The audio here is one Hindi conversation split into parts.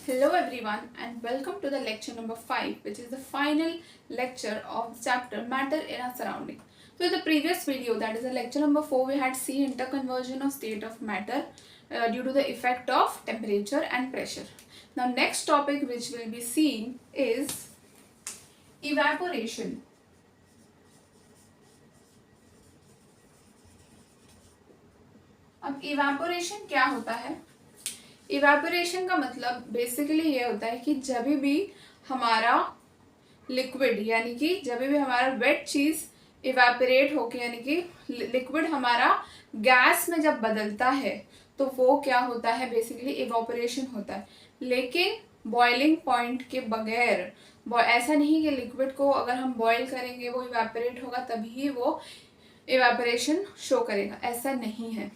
Hello everyone and welcome to the lecture number 5, which is the final lecture of chapter Matter in our Surrounding. So in the previous video, that is the lecture number 4, we had seen interconversion of state of matter due to the effect of temperature and pressure. Now next topic which we'll be seeing is evaporation. अब evaporation क्या होता है? इवेपोरेशन का मतलब बेसिकली ये होता है कि जब भी हमारा लिक्विड यानी कि जब भी हमारा वेट चीज़ इवेपोरेट होके यानी कि लिक्विड हमारा गैस में जब बदलता है तो वो क्या होता है, बेसिकली इवेपोरेशन होता है। लेकिन बॉइलिंग पॉइंट के बगैर ऐसा नहीं कि लिक्विड को अगर हम बॉईल करेंगे वो इवेपोरेट होगा तभी वो इवेपोरेशन शो करेगा, ऐसा नहीं है।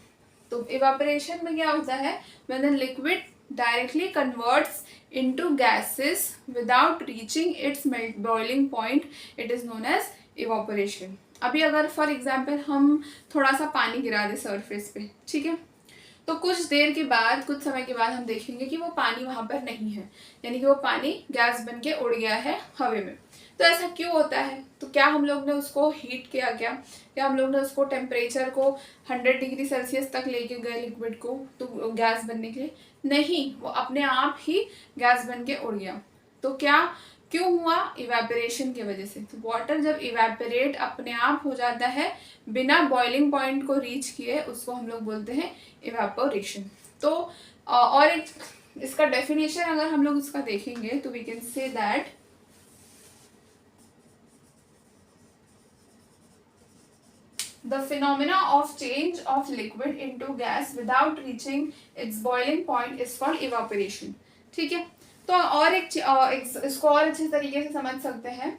तो इवेपोरेशन में क्या होता है, when the liquid directly converts into gases without reaching its boiling point, it is known as evaporation. अभी अगर फॉर एग्जांपल हम थोड़ा सा पानी गिरा दें सरफेस पे, ठीक है, तो कुछ देर के बाद, कुछ समय के बाद हम देखेंगे कि वो पानी वहाँ पर नहीं है, यानी कि वो पानी गैस बन के उड़ गया है हवा में। तो ऐसा क्यों होता है? तो क्या हम लोग ने उसको हीट किया, क्या हम लोग ने उसको टेम्परेचर को 100 डिग्री सेल्सियस तक लेके गए लिक्विड को तो गैस बनने के लिए? नहीं, वो अपने आप ही गैस बन के उड़ गया। तो क्या क्यों हुआ? इवेपोरेशन की वजह से। तो वाटर जब इवेपोरेट अपने आप हो जाता है बिना बॉइलिंग पॉइंट को रीच किए, उसको हम लोग बोलते हैं इवेपोरेशन। तो और एक इसका डेफिनेशन अगर हम लोग इसका देखेंगे तो we can say that the phenomena of change of liquid into gas without reaching its boiling point is called evaporation। ठीक है, तो और इसको और अच्छे तरीके से समझ सकते हैं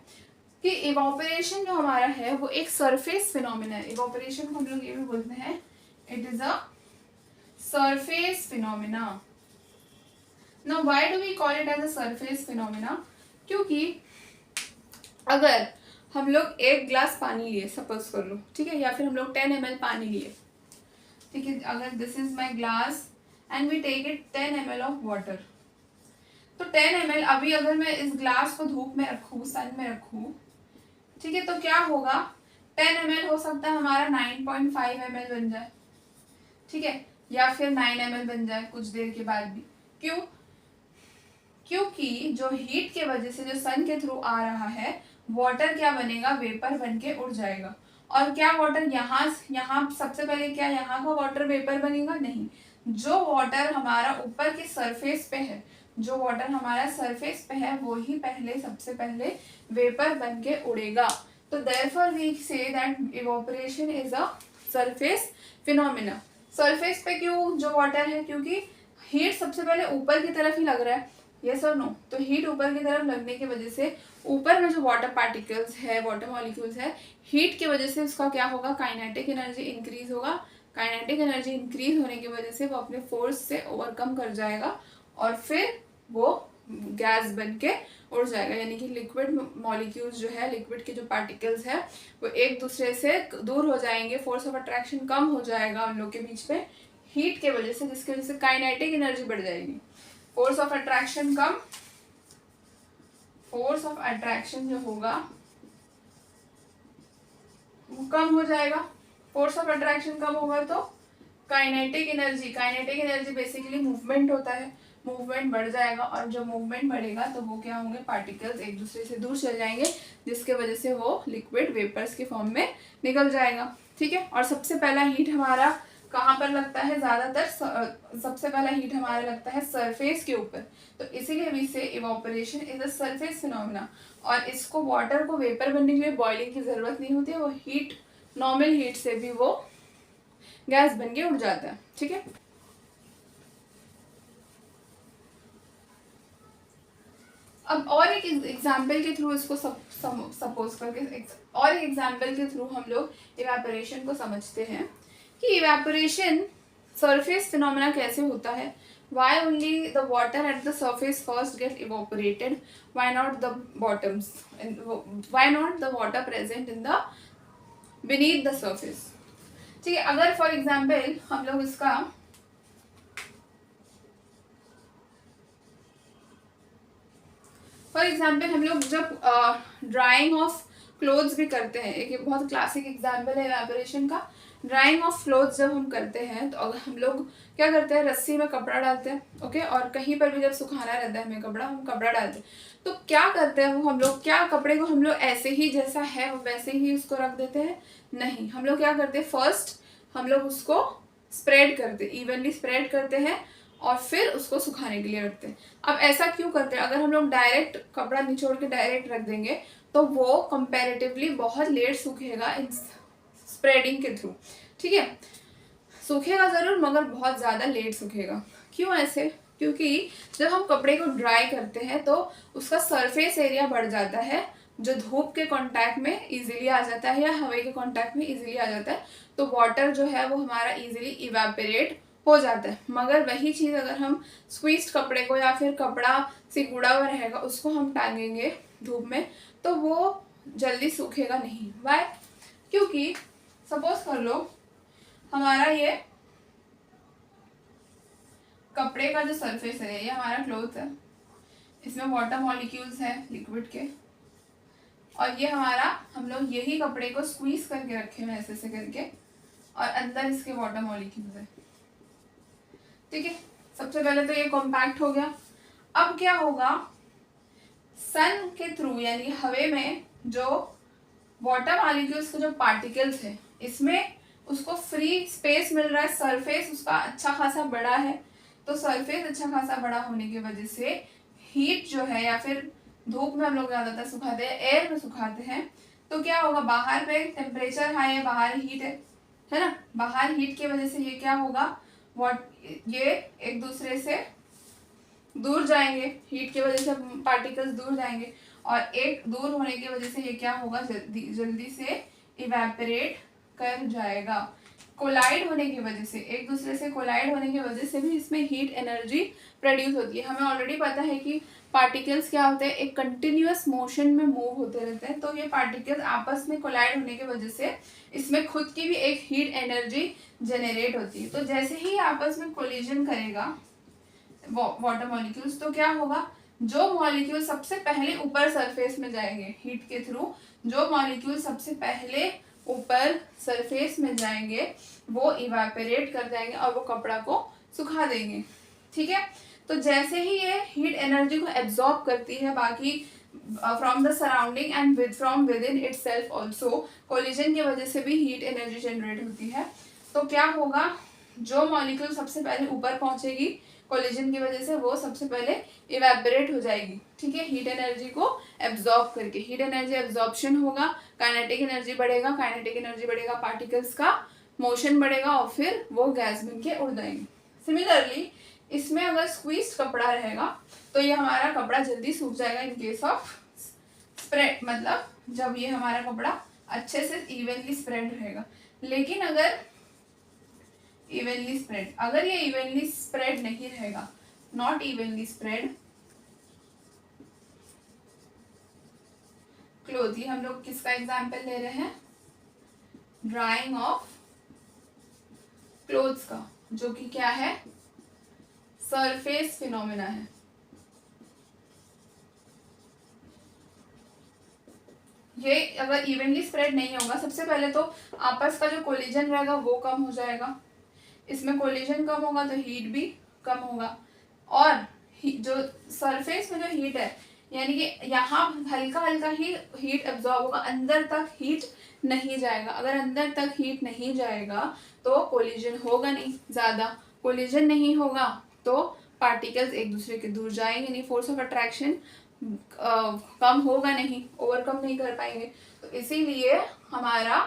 कि इवापोरेशन जो हमारा है वो एक सरफेस फिनोमिना है। इवापोरेशन को हम लोग ये भी बोलते हैं, it is a surface phenomena. Now why do we call it as a surface phenomena? क्योंकि अगर हम लोग 1 ग्लास पानी लिए, सपोज कर लो, ठीक है, या फिर हम लोग 10 ml पानी लिए, ठीक है, अगर this is my glass and we take it 10 ml of water, तो 10 ml अभी अगर मैं इस ग्लास को धूप में रखूँ, सन में रखूँ, ठीक है, तो क्या होगा, 10 ml हो सकता है हमारा 9.5 ml बन जाए, ठीक है, या फिर 9 ml बन जाए कुछ देर के बाद भी। क्यों? क्योंकि जो हीट के वजह से जो सन के थ्रू आ रहा है, वाटर क्या बनेगा, वेपर बन के उड़ जाएगा। और क्या वाटर यहाँ सबसे पहले क्या यहाँ का वाटर वेपर बनेगा? नहीं, जो वाटर हमारा ऊपर के सरफेस पे है, जो वाटर हमारा सरफेस पे है वो ही सबसे पहले वेपर बन के उड़ेगा। तो therefore we say that evaporation is a surface phenomena. Surface पे क्यों जो वाटर है? क्योंकि हीट सबसे पहले ऊपर की तरफ ही लग रहा है, यस और नो? तो हीट ऊपर की तरफ लगने की वजह से ऊपर में जो वाटर पार्टिकल्स है, वाटर मॉलिक्यूल्स है, हीट की वजह से उसका क्या होगा, काइनेटिक एनर्जी इंक्रीज होगा। काइनेटिक एनर्जी इंक्रीज होने की वजह से वो अपने फोर्स से ओवरकम कर जाएगा और फिर वो गैस बन के उड़ जाएगा। यानी कि लिक्विड मॉलिक्यूल्स जो है, लिक्विड के जो पार्टिकल्स है वो एक दूसरे से दूर हो जाएंगे, फोर्स ऑफ अट्रैक्शन कम हो जाएगा उन लोग के बीच में हीट के वजह से, जिसकी वजह से काइनेटिक एनर्जी बढ़ जाएगी। Force of attraction come, force of attraction जो होगा वो कम हो जाएगा। फोर्स ऑफ अट्रैक्शन कम होगा तो काइनेटिक एनर्जी बेसिकली मूवमेंट होता है, मूवमेंट बढ़ जाएगा, और जब मूवमेंट बढ़ेगा तो वो क्या होंगे, पार्टिकल्स एक दूसरे से दूर चल जाएंगे, जिसके वजह से वो लिक्विड वेपर्स के फॉर्म में निकल जाएगा। ठीक है, और सबसे पहला हीट हमारा कहाँ पर लगता है? ज़्यादातर सबसे पहला हीट हमारा लगता है सरफेस के ऊपर। तो इसीलिए वी से evaporation is a surface phenomena. और इसको वाटर को वेपर बनने के लिए बॉइलिंग की ज़रूरत नहीं होती है, वो हीट, नॉर्मल हीट से भी वो गैस बन के उड़ जाता है। ठीक है, अब और एक एग्जाम्पल के थ्रू इसको सपोज करके और एक एग्जाम्पल के थ्रू हम लोग इवेपोरेशन को समझते हैं कि इवेपोरेशन सरफेस फिनोमेना कैसे होता है। Why only the water at the surface first get evaporated? Why not the bottoms? And why not the water present in the beneath the surface? ठीक है, अगर फॉर एग्जाम्पल हम लोग इसका फॉर एग्जाम्पल हम लोग जब ड्राइंग ऑफ क्लोथ्स भी करते हैं, एक बहुत क्लासिक एग्जाम्पल है इवेपोरेशन का। ड्राइंग ऑफ क्लोथ्स जब हम करते हैं तो अगर हम लोग क्या करते हैं, रस्सी में कपड़ा डालते हैं, ओके, और कहीं पर भी जब सुखाना रहता है हमें कपड़ा, हम कपड़ा डालते हैं। तो क्या करते हैं वो हम लोग, क्या कपड़े को हम लोग ऐसे ही जैसा है वैसे ही उसको रख देते हैं? नहीं, हम लोग क्या करते हैं, फर्स्ट हम लोग उसको स्प्रेड करते, इवनली स्प्रेड करते हैं और फिर उसको सुखाने के लिए रखते हैं। अब ऐसा क्यों करते हैं? अगर हम लोग डायरेक्ट कपड़ा निचोड़ के डायरेक्ट रख देंगे तो वो कंपैरेटिवली बहुत लेट सूखेगा इन स्प्रेडिंग के थ्रू, ठीक है। सूखेगा ज़रूर मगर बहुत ज़्यादा लेट सूखेगा। क्यों ऐसे? क्योंकि जब हम कपड़े को ड्राई करते हैं तो उसका सरफेस एरिया बढ़ जाता है, जो धूप के कांटेक्ट में इजीली आ जाता है या हवा के कांटेक्ट में इजीली आ जाता है, तो वाटर जो है वो हमारा इजीली इवेपोरेट हो जाता है। मगर वही चीज़ अगर हम स्क्वीज्ड कपड़े को या फिर कपड़ा सिकुड़ा हुआ रहेगा उसको हम टांगेंगे धूप में तो वो जल्दी सूखेगा नहीं। वाई? क्योंकि सपोज कर लो हमारा ये कपड़े का जो सरफेस है, ये हमारा क्लोथ है, इसमें वाटर मॉलिक्यूल्स है लिक्विड के, और ये हमारा हम लोग यही कपड़े को स्क्वीज करके रखे हुए ऐसे से करके, और अंदर इसके वाटर मॉलिक्यूल्स है, ठीक है। सबसे पहले तो ये कॉम्पैक्ट हो गया। अब क्या होगा, सन के थ्रू यानी हवा में जो वाटर मॉलिक्यूल्स के जो पार्टिकल्स है, इसमें उसको फ्री स्पेस मिल रहा है, सरफेस उसका अच्छा खासा बड़ा है, तो सरफेस अच्छा खासा बड़ा होने की वजह से हीट जो है, या फिर धूप में हम लोग ज़्यादातर सुखाते हैं, एयर में सुखाते हैं, तो क्या होगा, बाहर पे टेम्परेचर हाई है, बाहर हीट है ना, बाहर हीट की वजह से ये क्या होगा, ये एक दूसरे से दूर जाएंगे, हीट की वजह से पार्टिकल्स दूर जाएंगे, और एक दूर होने की वजह से ये क्या होगा, जल्दी से इवेपोरेट कर जाएगा। कोलाइड होने की वजह से, एक दूसरे से कोलाइड होने की वजह से भी इसमें हीट एनर्जी प्रोड्यूस होती है। हमें ऑलरेडी पता है कि पार्टिकल्स क्या होते हैं, एक कंटिन्यूअस मोशन में मूव होते रहते हैं, तो ये पार्टिकल्स आपस में कोलाइड होने की वजह से इसमें खुद की भी एक हीट एनर्जी जनरेट होती है। तो जैसे ही आपस में कोलिजन करेगा वाटर मॉलिक्यूल्स, तो क्या होगा, जो मॉलिक्यूल सबसे पहले ऊपर सरफेस में जाएंगे हीट के थ्रू, जो मॉलिक्यूल सबसे पहले ऊपर सरफेस में जाएंगे वो इवेपोरेट कर जाएंगे और वो कपड़ा को सुखा देंगे, ठीक है। तो जैसे ही ये हीट एनर्जी को एब्जॉर्ब करती है बाकी from the surrounding and from with in itself also, collision की वजह से भी हीट एनर्जी जनरेट होती है। तो क्या होगा, जो मॉलिक्यूल सबसे पहले ऊपर पहुंचेगी कोलिजन की वजह से वो सबसे पहले इवेपोरेट हो जाएगी, ठीक है, हीट एनर्जी को एब्जॉर्ब करके। हीट एनर्जी एब्जॉर्प्शन होगा, काइनेटिक एनर्जी बढ़ेगा, काइनेटिक एनर्जी बढ़ेगा, पार्टिकल्स का मोशन बढ़ेगा और फिर वो गैस बन के उड़ जाएंगे। सिमिलरली इसमें अगर स्क्वीज्ड कपड़ा रहेगा तो ये हमारा कपड़ा जल्दी सूख जाएगा इन केस ऑफ स्प्रेड, मतलब जब ये हमारा कपड़ा अच्छे से इवनली स्प्रेड रहेगा। लेकिन अगर अगर ये इवनली स्प्रेड नहीं रहेगा, नॉट इवनली स्प्रेड क्लोथ, ये हम लोग किसका एग्जाम्पल ले रहे हैं, ड्राइंग ऑफ क्लोथ्स का, जो कि क्या है, सरफेस फिनोमेना है। ये अगर इवनली स्प्रेड नहीं होगा, सबसे पहले तो आपस का जो कोलिजन रहेगा वो कम हो जाएगा, इसमें कोलिजन कम होगा तो हीट भी कम होगा, और जो सरफेस में जो हीट है यानी कि यहाँ हल्का हल्का ही हीट एब्जॉर्ब होगा, अंदर तक हीट नहीं जाएगा। अगर अंदर तक हीट नहीं जाएगा तो कोलिजन होगा नहीं, ज़्यादा कोलिजन नहीं होगा तो पार्टिकल्स एक दूसरे के दूर जाएंगे नहीं, फोर्स ऑफ अट्रैक्शन कम होगा नहीं, ओवरकम नहीं कर पाएंगे। तो इसीलिए हमारा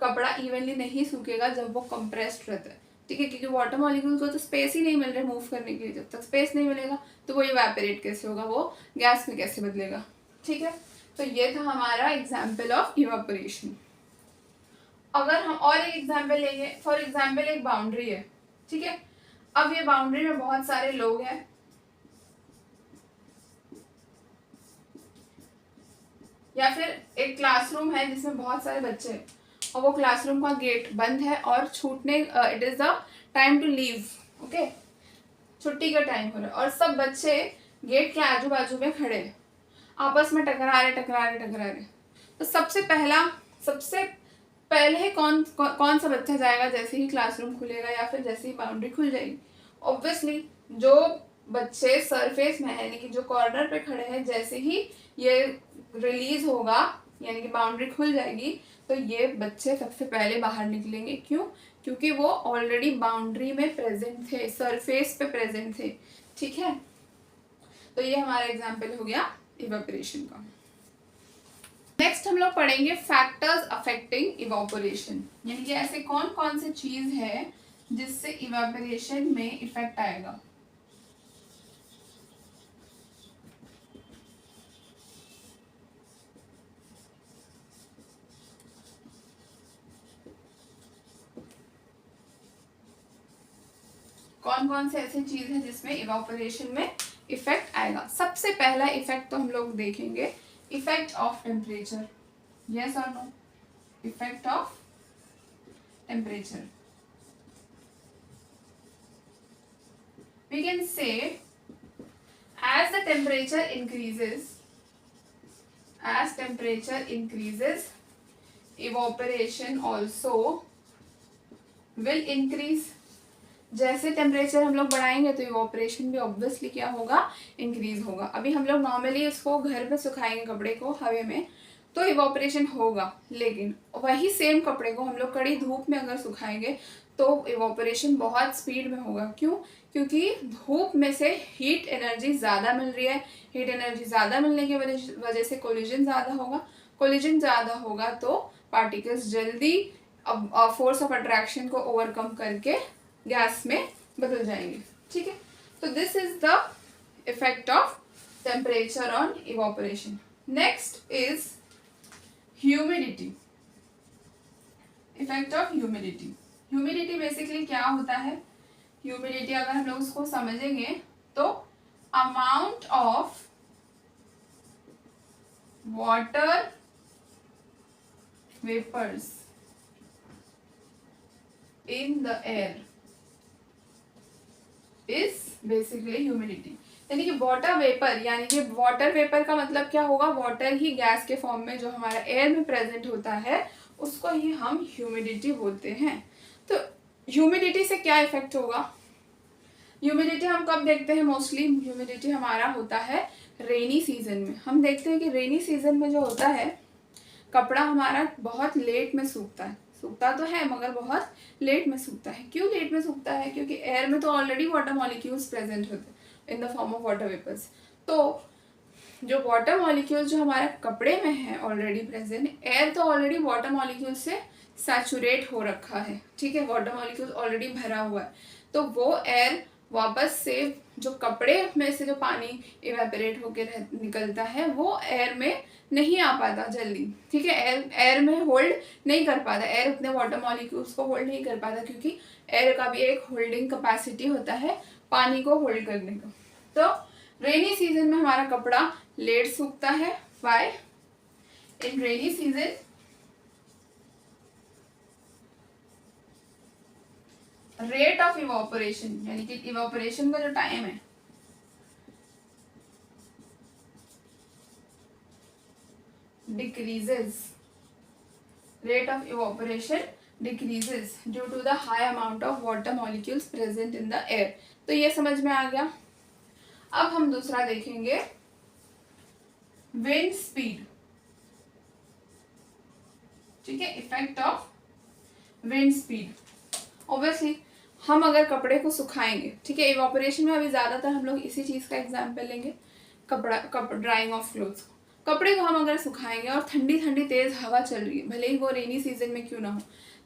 कपड़ा इवनली नहीं सूखेगा जब वो कंप्रेस्ड रहता है, ठीक है, क्योंकि वाटर मॉलिक्यूल को तो स्पेस ही नहीं मिल रहा है मूव करने के लिए। जब तक स्पेस नहीं मिलेगा तो वो इवेपोरेट कैसे होगा, वो गैस में कैसे बदलेगा, ठीक है। तो ये था हमारा एग्जाम्पल ऑफ इवेपोरेशन। अगर हम और एक एग्जाम्पल लेंगे, फॉर एग्जाम्पल एक बाउंड्री है, ठीक है। अब ये बाउंड्री में बहुत सारे लोग हैं, या फिर एक क्लासरूम है जिसमें बहुत सारे बच्चे हैं और वो क्लासरूम का गेट बंद है और छूटने it is the time to leave, okay, छुट्टी का टाइम हो रहा है और सब बच्चे गेट के आजू बाजू में खड़े हैं, आपस में टकरा रहे। तो सबसे पहले कौन सा बच्चा जाएगा जैसे ही क्लासरूम खुलेगा या फिर जैसे ही बाउंड्री खुल जाएगी? ऑब्वियसली जो बच्चे सरफेस में है, यानी कि जो कॉर्नर पे खड़े हैं, जैसे ही ये रिलीज होगा यानी कि बाउंड्री खुल जाएगी तो ये बच्चे सबसे पहले बाहर निकलेंगे। क्यों? क्योंकि वो ऑलरेडी बाउंड्री में प्रेजेंट थे, सरफेस पे प्रेजेंट थे। ठीक है, तो ये हमारा एग्जाम्पल हो गया इवेपोरेशन का। नेक्स्ट हम लोग पढ़ेंगे फैक्टर्स अफेक्टिंग इवेपोरेशन, यानी कि ऐसे कौन कौन से चीज है जिससे इवेपोरेशन में इफेक्ट आएगा। कौन कौन से ऐसी चीज है जिसमें इवेपोरेशन में इफेक्ट आएगा। सबसे पहला इफेक्ट तो हम लोग देखेंगे इफेक्ट ऑफ टेम्परेचर। यस और no? Effect of temperature, we can say as temperature increases evaporation also will increase। जैसे टेम्परेचर हम लोग बढ़ाएंगे तो इवोपरेशन भी ऑब्वियसली क्या होगा? इंक्रीज होगा। अभी हम लोग नॉर्मली इसको घर पे सुखाएंगे कपड़े को हवे में तो इवोपरेशन होगा, लेकिन वही सेम कपड़े को हम लोग कड़ी धूप में अगर सुखाएंगे तो इवोपरेशन बहुत स्पीड में होगा। क्यों? क्योंकि धूप में से हीट एनर्जी ज़्यादा मिल रही है। हीट एनर्जी ज़्यादा मिलने की वजह से कोलिजन ज़्यादा होगा। कोलिजन ज़्यादा होगा तो पार्टिकल्स जल्दी फोर्स ऑफ अट्रैक्शन को ओवरकम करके गैस में बदल जाएंगे। ठीक है, तो this is the effect of temperature on evaporation. Next is humidity. Effect of humidity. Humidity basically क्या होता है? ह्यूमिडिटी अगर हम लोग उसको समझेंगे तो amount of water vapours in the air is basically humidity. यानी कि वाटर वेपर, यानी कि वाटर वेपर का मतलब क्या होगा? वाटर ही गैस के फॉर्म में जो हमारा एयर में प्रेजेंट होता है उसको ही हम ह्यूमिडिटी बोलते हैं। तो ह्यूमिडिटी से क्या इफेक्ट होगा? ह्यूमिडिटी हम कब देखते हैं? मोस्टली ह्यूमिडिटी हमारा होता है रेनी सीजन में। हम देखते हैं कि रेनी सीजन में जो होता है कपड़ा हमारा बहुत लेट में सूखता है। सूखता तो है मगर बहुत लेट में सूखता है। क्यों लेट में सूखता है? क्योंकि एयर में तो ऑलरेडी वाटर मॉलिक्यूल्स प्रेजेंट होते हैं in the form of water vapours. तो जो वाटर मॉलिक्यूल्स जो हमारे कपड़े में है ऑलरेडी प्रेजेंट, एयर तो ऑलरेडी वाटर मॉलिक्यूल से सैचुरेट हो रखा है। ठीक है, वाटर मॉलिक्यूल ऑलरेडी भरा हुआ है, तो वो एयर वापस से जो कपड़े में से जो पानी इवेपोरेट होकर निकलता है वो एयर में नहीं आ पाता जल्दी। ठीक है, एयर में होल्ड नहीं कर पाता, एयर उतने वाटर मॉलिक्यूल्स को होल्ड नहीं कर पाता, क्योंकि एयर का भी एक होल्डिंग कैपेसिटी होता है पानी को होल्ड करने का। तो रेनी सीजन में हमारा कपड़ा लेट सूखता है। Why? In rainy season rate of evaporation, यानी कि इवोपरेशन का जो टाइम है decreases, rate of evaporation decreases due to the high amount of water molecules present in the air। तो ये समझ में आ गया। अब हम दूसरा देखेंगे विंड स्पीड। ठीक है, effect of wind speed. Obviously हम अगर कपड़े को सुखाएंगे, ठीक है, इवोपरेशन में अभी ज्यादातर हम लोग इसी चीज का एग्जाम्पल लेंगे, ड्राइंग ऑफ क्लोथ्स। कपड़े को हम अगर सुखाएंगे और ठंडी ठंडी तेज हवा चल रही है, भले ही वो रेनी सीजन में क्यों ना हो,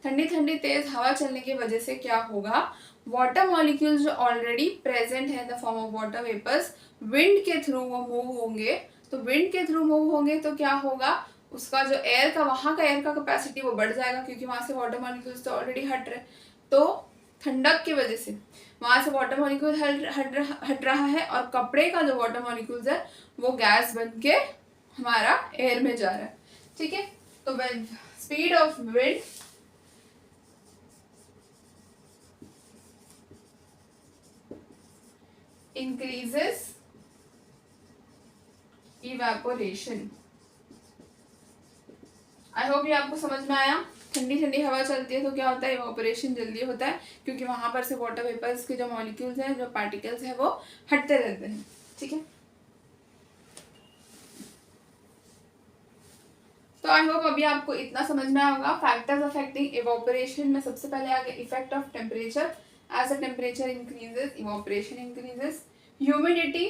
ठंडी ठंडी तेज हवा चलने की वजह से क्या होगा? वाटर मॉलिक्यूल्स जो ऑलरेडी प्रेजेंट है in the form of water vapours, wind के थ्रू वो मूव होंगे। तो विंड के थ्रू मूव होंगे तो क्या होगा? उसका जो एयर का वहां का एयर का कैपेसिटी वो बढ़ जाएगा, क्योंकि वहां से वाटर मॉलिक्यूल्स तो ऑलरेडी हट रहे। तो ठंडक की वजह से वहां से वाटर मॉलिक्यूल हट रहा है और कपड़े का जो वाटर मॉलिक्यूल्स है वो गैस बन के हमारा एयर में जा रहा है। ठीक है, तो speed of wind increases evaporation. I hope ये आपको समझ में आया। ठंडी ठंडी हवा चलती है तो क्या होता है, इवेपोरेशन जल्दी होता है, क्योंकि वहां पर से वाटर वेपर्स के जो मॉलिक्यूल्स हैं, जो पार्टिकल्स हैं, वो हटते रहते हैं। ठीक है, तो आई होप अभी आपको इतना समझ में आया होगा। फैक्टर्स अफेक्टिंग इवेपोरेशन में सबसे पहले आ गया effect of temperature. As the temperature increases evaporation increases. Humidity,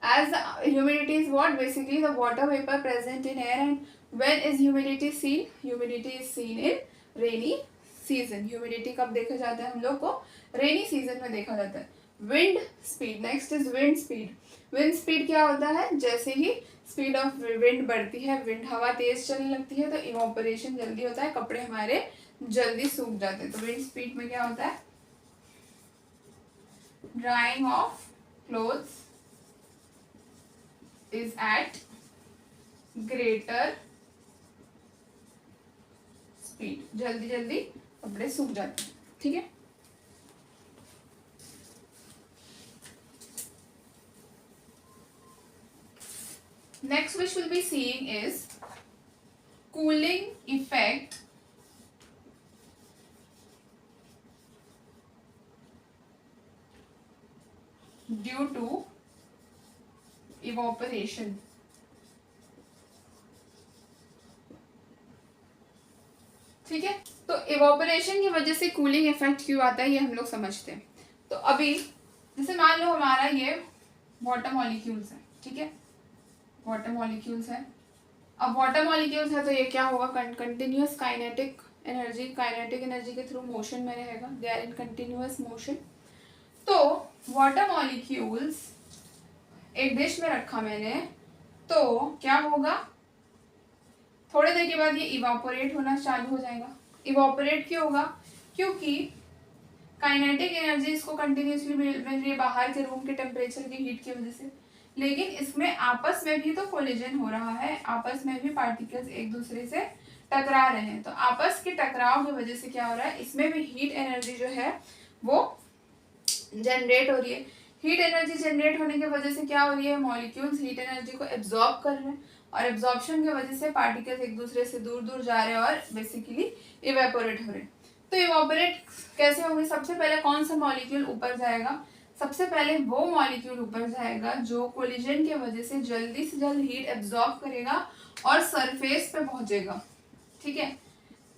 as humidity is what, basically the water vapor present in air. And when is humidity seen? Humidity is seen in rainy season. humidity कब देखा जाता है हम लोग को? rainy season में देखा जाता है। wind speed, next is wind speed. wind speed क्या होता है, जैसे ही स्पीड ऑफ विंड बढ़ती है, विंड हवा तेज चलने लगती है, तो इवेपोरेशन जल्दी होता है, कपड़े हमारे जल्दी सूख जाते हैं। तो विंड स्पीड में क्या होता है, drying of clothes is at greater speed, जल्दी जल्दी कपड़े सूख जाते हैं। ठीक है, next which we'll be seeing is cooling effect due to evaporation. ठीक है, तो इवोपरेशन की वजह से कूलिंग इफेक्ट क्यों आता है ये हम लोग समझते हैं। तो अभी जैसे मान लो हमारा ये वाटर मॉलिक्यूल्स है, ठीक है, वाटर मॉलिक्यूल्स है। अब वाटर मॉलिक्यूल्स है तो ये क्या होगा, कंटिन्यूअस काइनेटिक एनर्जी के थ्रू मोशन में रहेगा, they are in continuous motion. तो वाटर मॉलिक्यूल्स एक डिश में रखा मैंने, तो क्या होगा, थोड़ी देर के बाद ये इवापोरेट होना चालू हो जाएगा। इवापोरेट क्यों होगा, क्योंकि काइनेटिक एनर्जी इसको कंटिन्यूसली मिल रही है बाहर के रूम के टेम्परेचर की हीट की वजह से, लेकिन इसमें आपस में भी तो कोलिजन हो रहा है, आपस में भी पार्टिकल्स एक दूसरे से टकरा रहे हैं। तो आपस के टकराव की वजह से क्या हो रहा है, इसमें भी हीट एनर्जी जो है वो जनरेट हो रही है। हीट एनर्जी जनरेट होने की वजह से क्या हो रही है, मॉलिक्यूल्स हीट एनर्जी को एब्जॉर्ब कर रहे हैं, और एब्जॉर्प्शन की वजह से पार्टिकल्स एक दूसरे से दूर दूर जा रहे हैं और बेसिकली इवेपोरेट हो रहे हैं। तो इवेपोरेट कैसे होंगे, सबसे पहले कौन सा मॉलिक्यूल ऊपर जाएगा, सबसे पहले वो मॉलिक्यूल ऊपर जाएगा जो कोलिजन की वजह से जल्दी से जल्द हीट एब्जॉर्ब करेगा और सरफेस पे पहुंचेगा। ठीक है,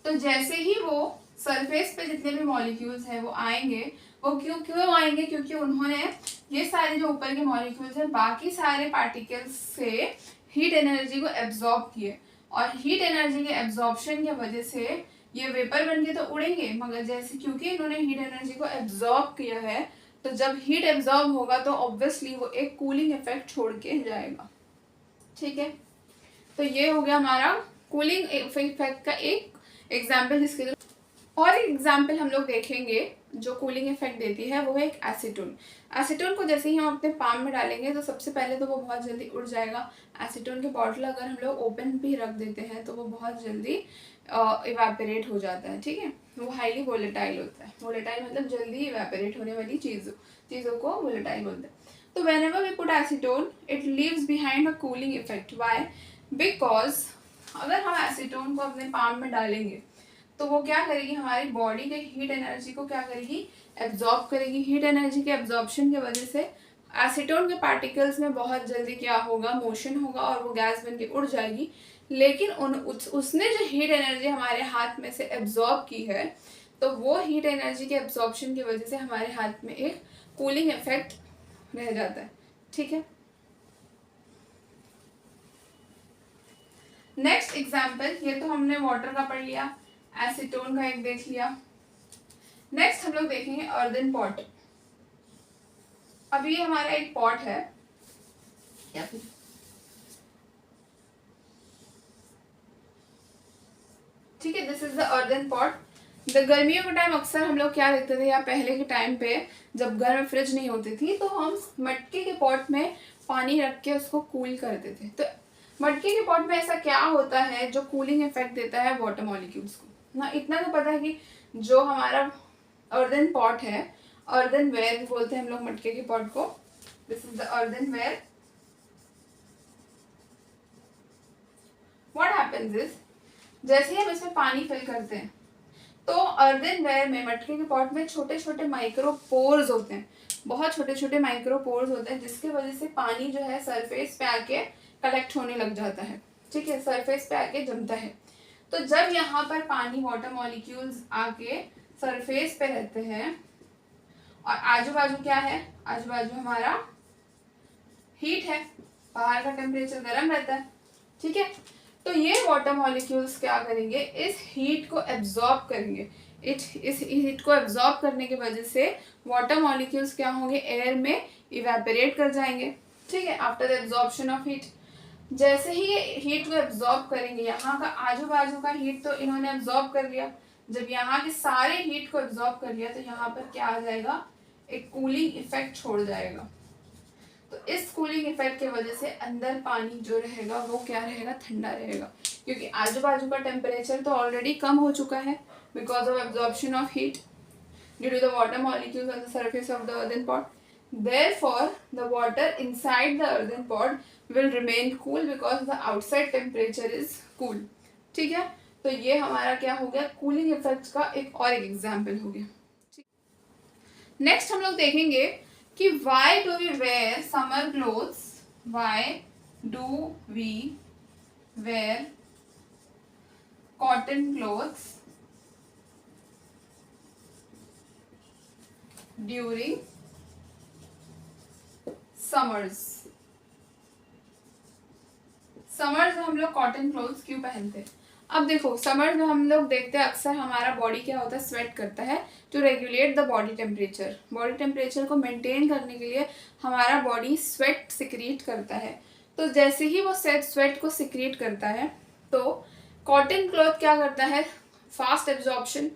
तो जैसे ही वो सरफेस पे जितने भी मॉलिक्यूल्स हैं वो आएंगे, वो क्यों आएंगे, क्योंकि उन्होंने ये सारे जो ऊपर के मॉलिक्यूल्स हैं बाकी सारे पार्टिकल्स से हीट एनर्जी को एब्जॉर्ब किए, और हीट एनर्जी के एब्जॉर्प्शन की वजह से ये वेपर बन के तो उड़ेंगे, मगर जैसे क्योंकि इन्होंने हीट एनर्जी को एब्जॉर्ब किया है, तो जब हीट एब्जॉर्ब होगा तो ऑब्वियसली वो एक कूलिंग इफेक्ट छोड़ के जाएगा। ठीक है, तो ये हो गया हमारा कूलिंग इफेक्ट का एक एग्जाम्पल। जिसके और एक एग्जाम्पल हम लोग देखेंगे जो कूलिंग इफेक्ट देती है, वो है एक एसीटोन। एसीटोन को जैसे ही हम अपने पाम में डालेंगे तो सबसे पहले तो वो बहुत जल्दी उड़ जाएगा। एसीटोन के बॉटल अगर हम लोग ओपन भी रख देते हैं तो वो बहुत जल्दी इवेपोरेट हो जाता है। ठीक है, वो हाईली वोलेटाइल होता है। वोलेटाइल मतलब जल्दी इवेपोरेट होने वाली चीज़ों को वोलेटाइल बोलते हैं। तो whenever we put acetone, it leaves behind a cooling effect. Why? Because अगर हम एसीटोन को अपने पाम में डालेंगे तो वो क्या करेगी, हमारी बॉडी के हीट एनर्जी को क्या करेगी, एब्जॉर्ब करेगी। हीट एनर्जी के एब्जॉर्प्शन की वजह से एसीटोन के पार्टिकल्स में बहुत जल्दी क्या होगा, मोशन होगा और वो गैस बन के उड़ जाएगी। लेकिन उसने जो हीट एनर्जी हमारे हाथ में से एब्जॉर्ब की है, तो वो हीट एनर्जी के एब्जॉर्प्शन की वजह से हमारे हाथ में एक कूलिंग इफेक्ट रह जाता है। ठीक है, नेक्स्ट एग्जाम्पल, ये तो हमने वाटर का पढ़ लिया, एसीटोन का एक देख लिया। नेक्स्ट हम लोग देखेंगे अर्दन पॉट। अभी ये हमारा एक पॉट है, या फिर ठीक है, this is the earthen pot. गर्मियों के टाइम अक्सर हम लोग क्या देखते थे, या पहले के टाइम पे जब घर में फ्रिज नहीं होती थी तो हम मटके के पॉट में पानी रख के उसको कूल करते थे। तो मटके के पॉट में ऐसा क्या होता है जो कूलिंग इफेक्ट देता है वाटर मॉलिक्यूल्स को ना। इतना तो पता है कि जो हमारा अर्दन पॉट है, अर्दन वेयर बोलते हैं हम लोग मटके के पॉट को, this is the earthenware. Happens is, जैसे ही हम इसमें पानी फिल करते हैं तो अर्दनवेयर में, मटके के पॉट में छोटे छोटे माइक्रोपोर्स होते हैं, बहुत छोटे छोटे माइक्रोपोर्स होते हैं, जिसके वजह से पानी जो है सरफेस पे आके कलेक्ट होने लग जाता है, ठीक है, सरफेस पे आके जमता है। तो जब यहाँ पर पानी वाटर मॉलिक्यूल्स आके सरफेस पे रहते हैं और आजू बाजू क्या है, आजू बाजू हमारा हीट है, बाहर का टेम्परेचर गर्म रहता है, ठीक है। तो ये वाटर मॉलिक्यूल्स क्या करेंगे, इस हीट को एब्जॉर्ब करेंगे। इस हीट को एब्जॉर्ब करने की वजह से वाटर मॉलिक्यूल्स क्या होंगे, एयर में इवेपोरेट कर जाएंगे, ठीक है, after the absorption of heat. जैसे ही ये हीट को एब्जॉर्ब करेंगे, यहाँ का आजू बाजू का हीट तो इन्होंने एब्जॉर्ब कर लिया, जब यहाँ के सारे हीट को एब्जॉर्ब कर लिया तो यहाँ पर क्या आ जाएगा, एक कूलिंग इफेक्ट छोड़ जाएगा। तो इस कूलिंग इफेक्ट की वजह से अंदर पानी जो रहेगा वो क्या रहेगा, ठंडा रहेगा, क्योंकि आजू बाजू का टेम्परेचर तो ऑलरेडी कम हो चुका है because of absorption of heat due to the water molecules on the surface of the earthen pot. Therefore, the water inside the earthen pot will remain cool because the outside temperature is cool. ठीक है, तो ये हमारा क्या हो गया, कूलिंग इफेक्ट का एक और एक एग्जाम्पल हो गया। नेक्स्ट हम लोग देखेंगे कि why do we wear summer clothes, why do we wear cotton clothes during summers में हम लोग कॉटन क्लोथ्स क्यों पहनते हैं। अब देखो, समर में हम लोग देखते हैं अक्सर हमारा बॉडी क्या होता है, स्वेट करता है to regulate the body temperature. Body temperature को मेंटेन करने के लिए हमारा बॉडी स्वेट सिक्रीट करता है। तो जैसे ही वो स्वेट को सिक्रीट करता है तो कॉटन क्लॉथ क्या करता है, फास्ट एब्जॉर्प्शन।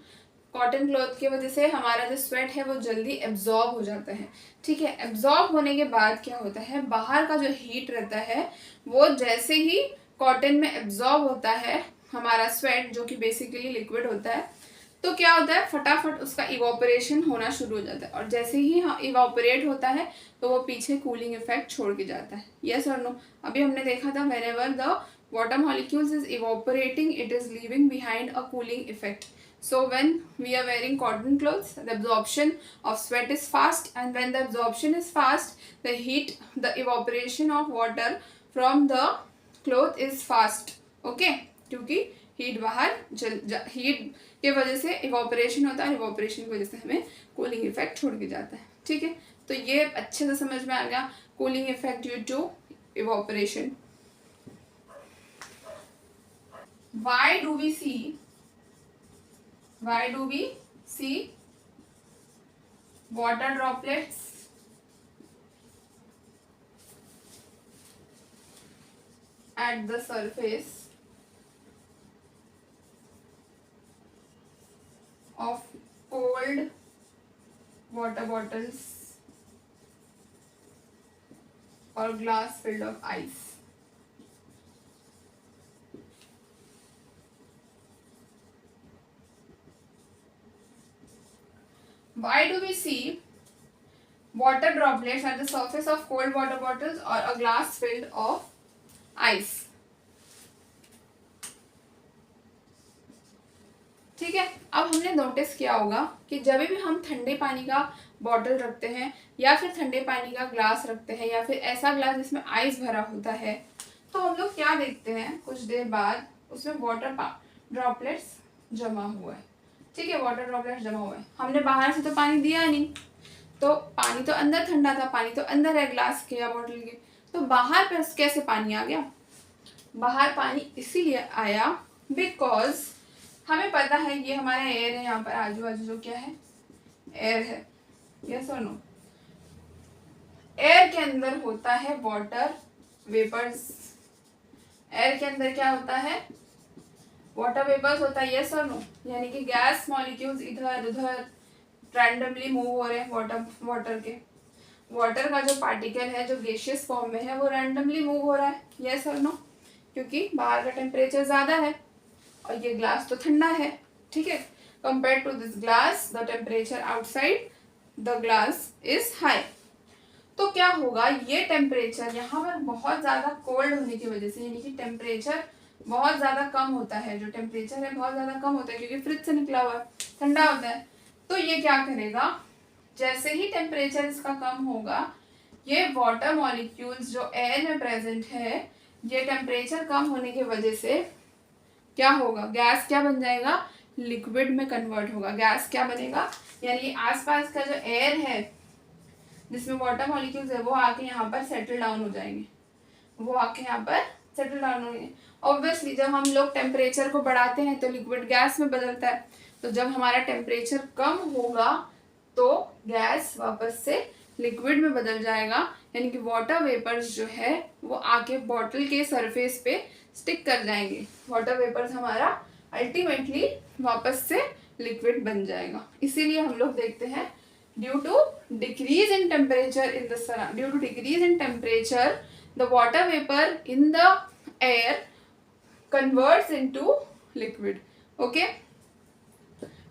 कॉटन क्लॉथ की वजह से हमारा जो स्वेट है वो जल्दी एब्जॉर्ब हो जाता है, ठीक है। एब्जॉर्ब होने के बाद क्या होता है, बाहर का जो हीट रहता है वो जैसे ही कॉटन में एब्जॉर्ब होता है हमारा स्वेट, जो कि बेसिकली लिक्विड होता है, तो क्या होता है, फटाफट उसका इवोपरेशन होना शुरू हो जाता है, और जैसे ही इवोपरेट होता है तो वो पीछे कूलिंग इफेक्ट छोड़ के जाता है। यस और नो। अभी हमने देखा था whenever the water molecules is evaporating, it is leaving behind a cooling effect. So when we are wearing cotton clothes, the absorption of sweat is fast, and when the absorption is fast, the evaporation of water from the cloth is fast. Okay, क्योंकि हीट बाहर हीट के वजह से इवोपरेशन होता है, इवोपरेशन की वजह से हमें कूलिंग इफेक्ट छोड़ के जाता है, ठीक है। तो ये अच्छे से समझ में आ गया, cooling effect due to evaporation. Why do we see water droplets at the surface of cold water bottles or glass filled of ice? Why do we see water droplets at the surface of cold water bottles or a glass filled of ice? ठीक है, अब हमने नोटिस किया होगा कि जब भी हम ठंडे पानी का बॉटल रखते हैं या फिर ठंडे पानी का ग्लास रखते हैं या फिर ऐसा ग्लास जिसमें आइस भरा होता है, तो हम लोग क्या देखते हैं, कुछ देर बाद उसमें वाटर ड्रॉपलेट्स जमा हुआ है, ठीक है, वाटर ड्रॉपलेट्स जमा हुए हैं। हमने बाहर से तो पानी दिया नहीं, तो पानी तो अंदर ठंडा था, पानी तो अंदर है ग्लास के या बॉटल के, तो बाहर पे कैसे पानी आ गया। बाहर पानी इसीलिए आया बिकॉज हमें पता है ये हमारा एयर है, यहाँ पर आजू बाजू जो क्या है, एयर है। यस और नो। एयर के अंदर होता है वाटर वेपर्स। एयर के अंदर क्या होता है, वाटर वेपर्स होता है। यस और नो। यानी कि गैस मॉलिक्यूल्स इधर उधर रैंडमली मूव हो रहे हैं वाटर के। वाटर का जो पार्टिकल है जो गैसियस फॉर्म में है वो रैंडमली मूव हो रहा है। यस और नो। क्योंकि बाहर का टेम्परेचर ज़्यादा है और ये ग्लास तो ठंडा है, ठीक है। Compare to this glass the temperature outside the glass is high. तो क्या होगा, ये टेम्परेचर यहाँ पर बहुत ज़्यादा कोल्ड होने की वजह से, यानी कि टेम्परेचर बहुत ज़्यादा कम होता है, जो टेम्परेचर है बहुत ज़्यादा कम होता है क्योंकि फ्रिज से निकला हुआ है, ठंडा होता है। तो ये क्या करेगा, जैसे ही टेम्परेचर इसका कम होगा, ये वाटर मॉलिक्यूल्स जो एयर में प्रेजेंट है, ये टेम्परेचर कम होने की वजह से क्या होगा, गैस क्या बन जाएगा, लिक्विड में कन्वर्ट होगा। गैस क्या बनेगा, यानी आसपास का जो एयर है जिसमें वाटर मॉलिक्यूल्स है वो आके यहाँ पर सेटल डाउन हो जाएंगे, वो आके यहाँ पर सेटल डाउन होंगे। ऑब्वियसली जब हम लोग टेम्परेचर को बढ़ाते हैं तो लिक्विड गैस में बदलता है, तो जब हमारा टेम्परेचर कम होगा तो गैस वापस से लिक्विड में बदल जाएगा, यानी कि वाटर वेपर्स जो है वो आके बॉटल के सरफेस पे स्टिक कर जाएंगे। वाटर वेपर्स हमारा अल्टीमेटली वापस से लिक्विड बन जाएगा। इसीलिए हम लोग देखते हैं due to decrease in temperature the water vapor in the air converts into liquid. Okay,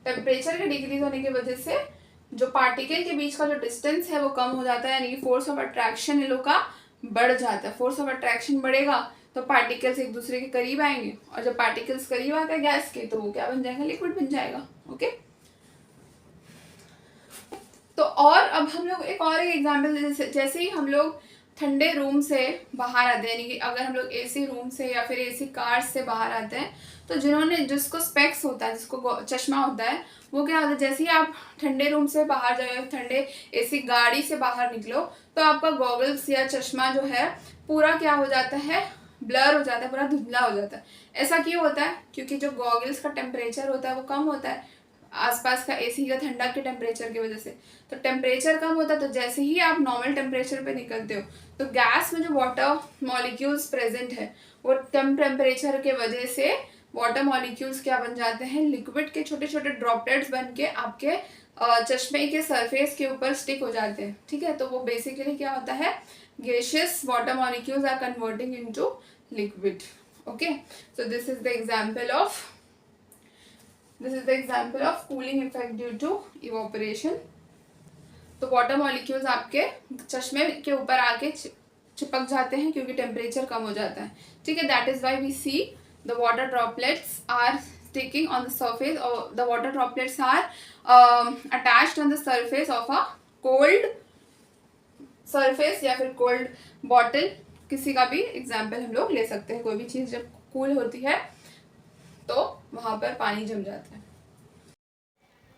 temperature के डिक्रीज होने की वजह से जो पार्टिकल के बीच का जो डिस्टेंस है वो कम हो जाता है, यानी कि फोर्स ऑफ अट्रैक्शन इन लोग का बढ़ जाता है। फोर्स ऑफ अट्रैक्शन बढ़ेगा तो पार्टिकल्स एक दूसरे के करीब आएंगे, और जब पार्टिकल्स करीब आते हैं गैस के तो वो क्या बन जाएगा, लिक्विड बन जाएगा। ओके, तो और अब हम लोग एक एग्जाम्पल, जैसे ही हम लोग ठंडे रूम से बाहर आते हैं, यानी कि अगर हम लोग एसी रूम से या फिर एसी कार से बाहर आते हैं, तो जिसको स्पेक्स होता है, जिसको चश्मा होता है, वो क्या होता है, जैसे ही आप ठंडे रूम से बाहर जाओ, ठंडे एसी गाड़ी से बाहर निकलो, तो आपका गॉगल्स या चश्मा जो है पूरा क्या हो जाता है, ब्लर हो जाता है, पूरा धुंधला हो जाता है। ऐसा क्यों होता है, क्योंकि जो गॉगल्स का टेम्परेचर होता है वो कम होता है आसपास का एसी का ठंडा के टेम्परेचर की वजह से। तो टेम्परेचर कम होता है, तो जैसे ही आप नॉर्मल टेम्परेचर पे निकलते हो तो गैस में जो वाटर मॉलिक्यूल्स प्रेजेंट है वो कम टेम्परेचर के वजह से वाटर मॉलिक्यूल्स क्या बन जाते हैं, लिक्विड के छोटे छोटे ड्रॉपलेट्स बन के आपके चश्मे के सरफेस के ऊपर स्टिक हो जाते हैं। ठीक है, तो वो बेसिकली क्या होता है, gaseous water molecules are converting into liquid. Okay, so this is the example of cooling effect due to evaporation. तो वाटर मॉलिक्यूल्स आपके चश्मे के ऊपर आके चिपक जाते हैं क्योंकि टेम्परेचर कम हो जाता है। ठीक है, that is why we see the water droplets are sticking on the surface, or the water droplets are attached on the surface of a cold surface या फिर cold bottle। किसी का भी एग्जाम्पल हम लोग ले सकते हैं। कोई भी चीज़ जब कूल होती है तो वहाँ पर पानी जम जाता है।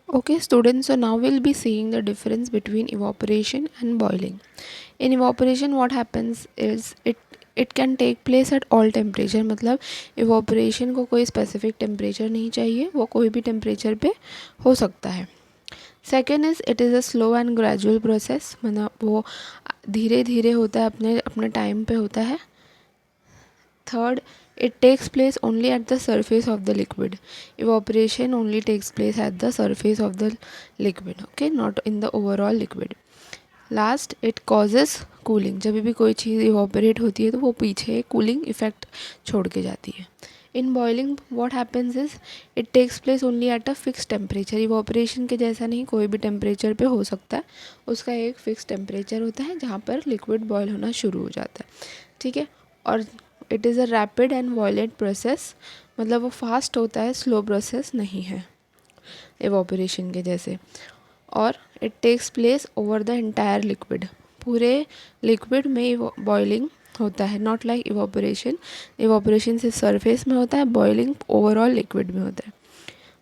Okay students, so now we'll be seeing the difference between evaporation and boiling. In evaporation what happens is it can take place at all temperature, मतलब evaporation को कोई specific temperature नहीं चाहिए, वो कोई भी temperature पे हो सकता है। Second is it is a slow and gradual process, मतलब वो धीरे धीरे होता है, अपने टाइम पे होता है। Third, it takes place only at the surface of the liquid. Evaporation only takes place at the surface of the liquid, okay, not in the overall liquid. Last, it causes cooling, जब भी कोई चीज़ इवापोरेट होती है तो वो पीछे कूलिंग इफेक्ट छोड़ के जाती है। In boiling what happens is it takes place only at a fix temperature. Evaporation के जैसा नहीं, कोई भी टेम्परेचर पे हो सकता है, उसका एक फिक्स टेम्परेचर होता है जहाँ पर लिक्विड बॉयल होना शुरू हो जाता है। ठीक है, और it is a rapid and violent process, मतलब वो फास्ट होता है, स्लो प्रोसेस नहीं है इवापोरेशन के जैसे। और it takes place over the entire liquid, पूरे लिक्विड में बॉइलिंग होता है, नॉट लाइक इवापोरेशन। इवापोरेशन से सरफेस में होता है, बॉइलिंग ओवरऑल लिक्विड में होता है।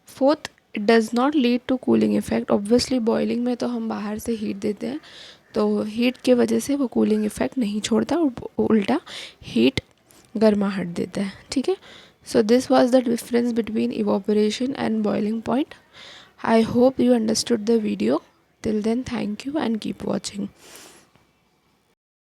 Fourth, it does not lead to cooling effect. Obviously boiling में तो हम बाहर से हीट देते हैं, तो हीट के वजह से वो कूलिंग इफेक्ट नहीं छोड़ता, उल्टा हीट गर्माहट देता है। ठीक है, so this was the difference between evaporation and boiling point. I hope you understood the video. Till then, thank you and keep watching.